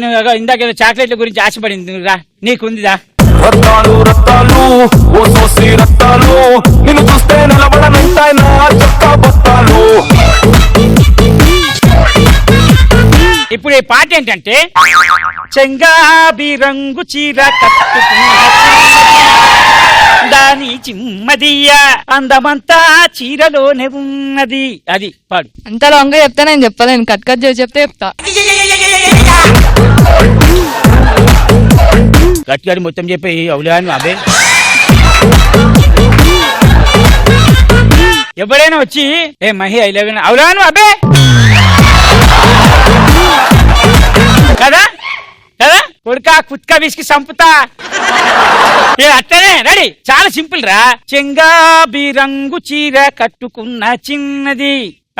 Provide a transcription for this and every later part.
నువ్వు ఇందాక చాక్లెట్ల గురించి ఆశపడింది రా, నీకుందిదా? రత్తాలు రత్తాలు ఓ సోసి రత్తాలు, నిన్ను చూస్తే నిలబడనంటాయి నా చెత్త బత్తాలు. ఇప్పుడు ఈ పాట ఏంటంటే, చెంగాబి రంగు చీర కట్టుకున్న దాని చిమ్మదియ అందమంతా చీరలోనే ఉన్నది. అది పాడు. అంత లాంగ్ గా చెప్తా నేను చెప్పలేను, కట్ కట్ చేసి చెప్తే చెప్తా. గట్టిగాడి మొత్తం చెప్పి అవులాను అబే. ఎవరైనా వచ్చి ఏ మహి ఐ లవ్ యూ అవులాను అబే కదా కదా కొడుకా కుత్కా విసికి సంపుతా. ఏ అట్టనే రెడీ, చాలా సింపుల్ రా. చెంగాబి రంగు చీర కట్టుకున్న చిన్నది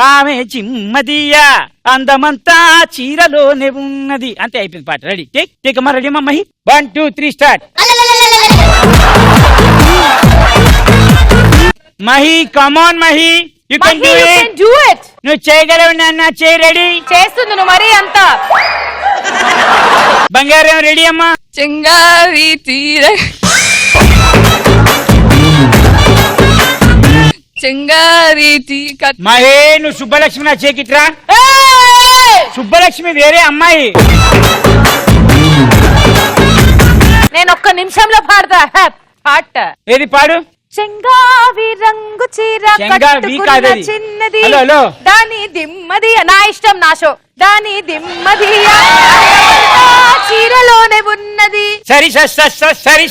ఆమె చిమ్మదియా అందమంతా చీరలోనే ఉన్నది. అంతే, అయిపోయింది పాట. రెడీ టేక్ టేక్ అమ్మా, రెడీ అమ్మా Mahi. 1 2 3 start. Mahi come on Mahi, you can do it. నువ్వు చేయగలవు నాన్న, చేయి. రెడీ చేస్తుంది నువ్వు మరీ అంత. బంగారం రెడీ అమ్మా. చెంగావి తీర చెంగారి మహే, నువ్వు సుబ్బలక్ష్మి నా చేకిట్రా. సుబ్బలక్ష్మి వేరే అమ్మాయి. నేను ఒక్క నిమిషంలో పాడతా పాట. ఏది పాడు? చెంగావి రంగు చీర కట్టుకున్న చిన్నది దాని దిమ్మది. నా ఇష్టం, నా షో. దాని దిమ్మది చీరలోనే ఉన్నది. సరి సరి సరి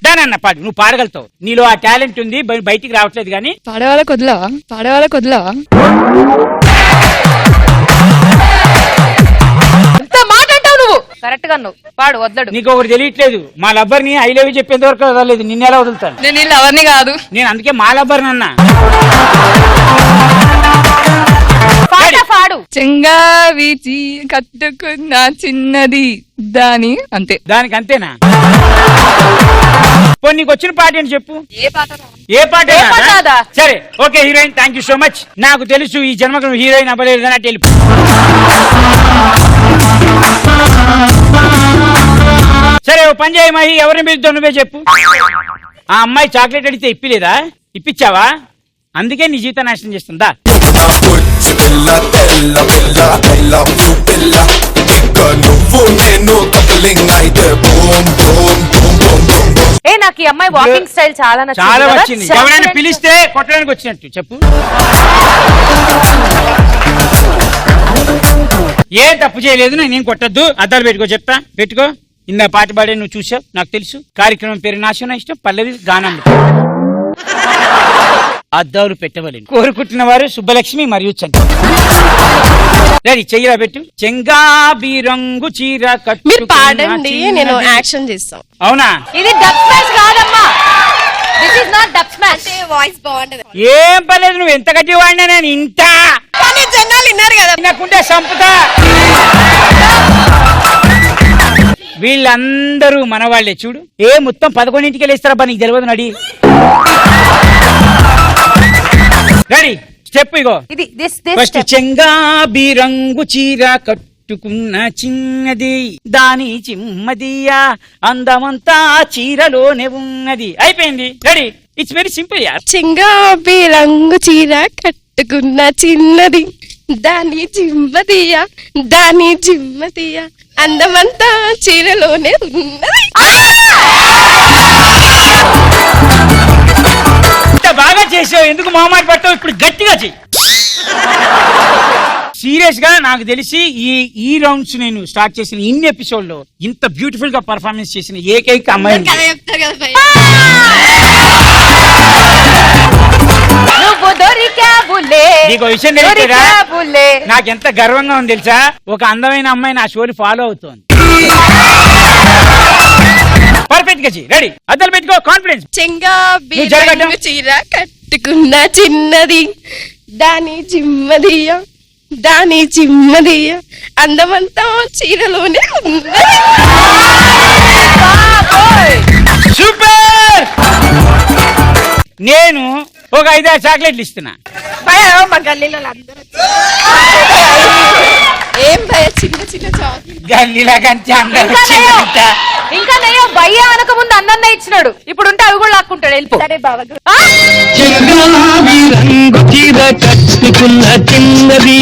దానన్న పాడు. నువ్వు పాడగలుగుతావు, నీలో ఆ టాలెంట్ ఉంది, బయటికి రావట్లేదు. కానీ పాడేవాళ్ళకి వదిలేవా, పాడేవాళ్ళకి వదిలేవా? ఎంత మాట అంటావు నువ్వు? కరెక్ట్ గా నువ్వు పాడు, వదలడు. నీకు ఒకటి తెలియట్లేదు, మా లబ్బర్ ని ఐ లవ్ యూ చెప్పేంత వరకు వదలలేదు. నిన్న ఎలా వదులుతాను నేను వీళ్ళు ఎవరిని కాదు, నేను అందుకే మా లబ్బర్ నన్నా. పాడు. చెంగావి కట్టుకున్న చిన్నది దాని అంతే. దానికి అంతేనా? నీకు వచ్చిన పాట ఏంటి చెప్పు. ఏ పాట? సరే okay heroine, thank you so much. నాకు తెలుసు ఈ జన్మకు నువ్వు హీరోయిన్ అవ్వలేదు అని తెలుపు. సరే ఓ పని చేయి మహి, ఎవరిని పిలుద్దావు నువ్వే చెప్పు. ఆ అమ్మాయి చాక్లెట్ అడిగితే ఇప్పిలేదా? ఇప్పించావా? అందుకే నీ జీవితం నాశనం చేస్తుందా? ఏ నాకు ఈ అమ్మాయి వాకింగ్ స్టైల్ చాలా నచ్చింది. ఎవరైనా పిలిస్తే కొట్టడానికి వచ్చినట్టు చెప్పు. ఏ తప్పు చేయలేదు, నేను కొట్టద్దు. అద్దాలు పెట్టుకో, చెప్తా పెట్టుకో. ఇందా పాట పాడే నువ్వు చూసావు, నాకు తెలుసు. కార్యక్రమం పేరు నాశనం ఇష్టం, పల్లవి గానం. అద్దాలు పెట్టవలేను కోరుకుంటున్న వారు సుబ్బలక్ష్మి మరియు చంద్ర. రెడీ, చెయ్యరా పెట్టు. చెంగాబి రంగు చీర పాడండి, నేను యాక్షన్ చేస్తాను. అవునా? ఇది డబ్ స్మాష్ కాదమ్మా, this is not dub smash. Voice బాగుంటది. ఏం పర్లేదు, నువ్వు ఎంత గట్టి వాడినా నేను ఇంత జనాలు విన్నారు కదా, నాకుంటే సంపుతా. వీళ్ళందరూ మనవాళ్లే చూడు. ఏ మొత్తం 11ంటికి వెళ్ళేస్తారా? నీకు తెలియదు. నడి రెడీ, స్టెప్ ఇగో. ఫస్ట్ చెంగాబి రంగు చీర కట్టుకున్న చిన్నది దాని చిమ్మదియా అందమంతా చీరలోనే ఉన్నది. అయిపోయింది. రెడీ, ఇట్స్ వెరీ సింపుల్ యార్. చెంగాబి రంగు చీర కట్టుకున్న చిన్నది దాని చిమ్మదియా దాని చిమ్మదియా అందమంతా చీరలోనే ఉన్నది. బాగా చేసావు, ఎందుకు మొహమాట పట్టావు? ఇప్పుడు గట్టిగా చెయ్యి. సీరియస్ గా నాకు తెలిసి ఈ రౌండ్స్ నేను స్టార్ట్ చేసిన ఇన్ని ఎపిసోడ్ లో ఇంత బ్యూటిఫుల్ గా పర్ఫార్మెన్స్ చేసిన ఏకైక అమ్మాయి. నీకు విషయం తెలియదా? నాకెంత గర్వంగా ఉంది తెలుసా, ఒక అందమైన అమ్మాయి నా షోని ఫాలో అవుతోంది. పర్ఫెక్ట్ గా చెయ్యి. రెడీ, అద్దలు పెట్టుకో, కాన్ఫిడెన్స్. చెంగాబి రంగు చీర కట్టుకున్న చిన్నది దాని చిమ్మదియా దాని చిమ్మదియా అందమంతా చీరలోనే ఉన్నది. సూపర్. నేను ఒక 5-6 చాక్లెట్లు ఇస్తున్నా. భయ మా గల్లీలో అందరూ ఏం భయ చిన్న చిన్న చాక్లెట్ గల్లీలా కంటే అందరూ చిన్నపిట్ట. ఇంకా నయ్యో భయ్య అనక ముందు అన్న ఇచ్చినాడు, ఇప్పుడు ఉంటే అవి కూడా లాక్కుంటాడు. వెళ్ళిపో. సరే బావ చెంగావి రంగు చీర కట్టుకున్న చిన్నది